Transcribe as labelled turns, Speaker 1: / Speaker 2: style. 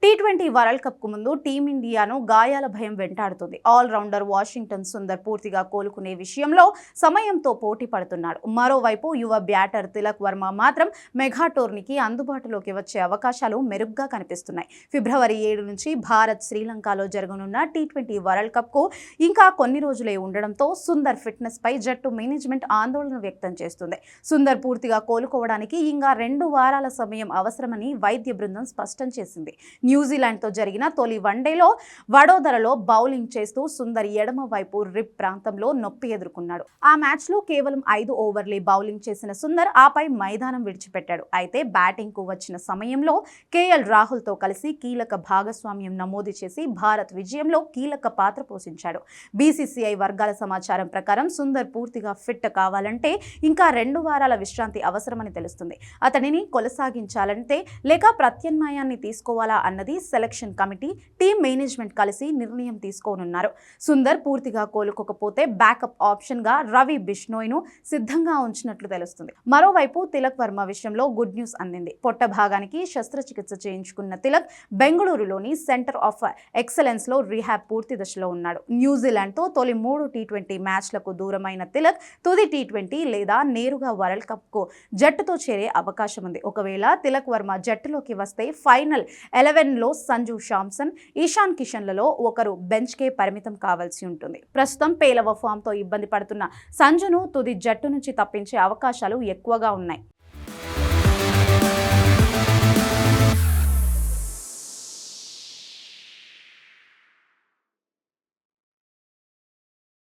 Speaker 1: T20 world cup కు ముందు టీమిండియాను గాయాల భయం వెంటాడుతుంది. ఆల్రౌండర్ వాషింగ్టన్ సుందర్ పూర్తిగా కోలుకునే విషయంలో సమయంతో పోటీ పడుతున్నాడు. మరోవైపు యువ బ్యాటర్ తిలక్ వర్మ మాత్రం మెగా టోర్నీకి అందుబాటులోకి వచ్చే అవకాశాలు మెరుగ్గా కనిపిస్తున్నాయి. ఫిబ్రవరి 7 నుంచి భారత్ శ్రీలంకలో జరగనున్న టీ20 వరల్డ్ కప్ కు ఇంకా కొన్ని రోజులే ఉండడంతో సుందర్ ఫిట్నెస్ పై జట్టు మేనేజ్మెంట్ ఆందోళన వ్యక్తం చేస్తుంది. సుందర్ పూర్తిగా కోలుకోవడానికి ఇంకా 2 వారాల సమయం అవసరమని వైద్య బృందం స్పష్టం చేసింది. న్యూజిలాండ్తో జరిగిన తొలి వన్డేలో వడోదరలో బౌలింగ్ చేస్తూ సుందర్ ఎడమ వైపు రిప్ ప్రాంతంలో నొప్పి ఎదుర్కొన్నాడు. ఆ మ్యాచ్లో కేవలం 5 ఓవర్లే బౌలింగ్ చేసిన సుందర్ ఆపై మైదానం విడిచిపెట్టాడు. అయితే బ్యాటింగ్కు వచ్చిన సమయంలో కేఎల్ రాహుల్తో కలిసి కీలక భాగస్వామ్యం నమోదు చేసి భారత్ విజయంలో కీలక పాత్ర పోషించాడు. బీసీసీఐ వర్గాల సమాచారం ప్రకారం సుందర్ పూర్తిగా ఫిట్ కావాలంటే ఇంకా 2 వారాల విశ్రాంతి అవసరమని తెలుస్తుంది. అతనిని కొనసాగించాలంటే లేక ప్రత్యామ్నాయాన్ని తీసుకోవాలా అన్నది సెలక్షన్ కమిటీ, టీమ్ మేనేజ్మెంట్ కలిసి నిర్ణయం తీసుకోనున్నారు. సుందర్ పూర్తిగా కోలుకోకపోతే బ్యాకప్ ఆప్షన్ గా రవి బిష్నోయ్ను సిద్ధంగా ఉంచినట్లు తెలుస్తుంది. మరోవైపు తిలక్ వర్మ విషయంలో గుడ్ న్యూస్ అందింది. పొట్ట భాగానికి శస్త్రచికిత్స చేయించుకున్న తిలక్ బెంగళూరులోని సెంటర్ ఆఫ్ ఎక్సలెన్స్ లో రీహాబ్ పూర్తి దశలో ఉన్నాడు. న్యూజిలాండ్తో తొలి 3 టీ20 మ్యాచ్లకు దూరమైన తిలక్ తుది టీ20 లేదా నేరుగా వరల్డ్ కప్ కు జట్టుతో చేరే అవకాశం ఉంది. ఒకవేళ తిలక్ వర్మ జట్టులోకి వస్తే ఫైనల్ 11లో సంజు శాంసన్, ఇషాన్ కిషన్లలో ఒకరు బెంచ్కే పరిమితం కావాల్సి ఉంటుంది. ప్రస్తుతం పేలవ ఫామ్తో ఇబ్బంది పడుతున్న సంజును తుది జట్టు నుంచి తప్పించే అవకాశాలు ఎక్కువగా ఉన్నాయి.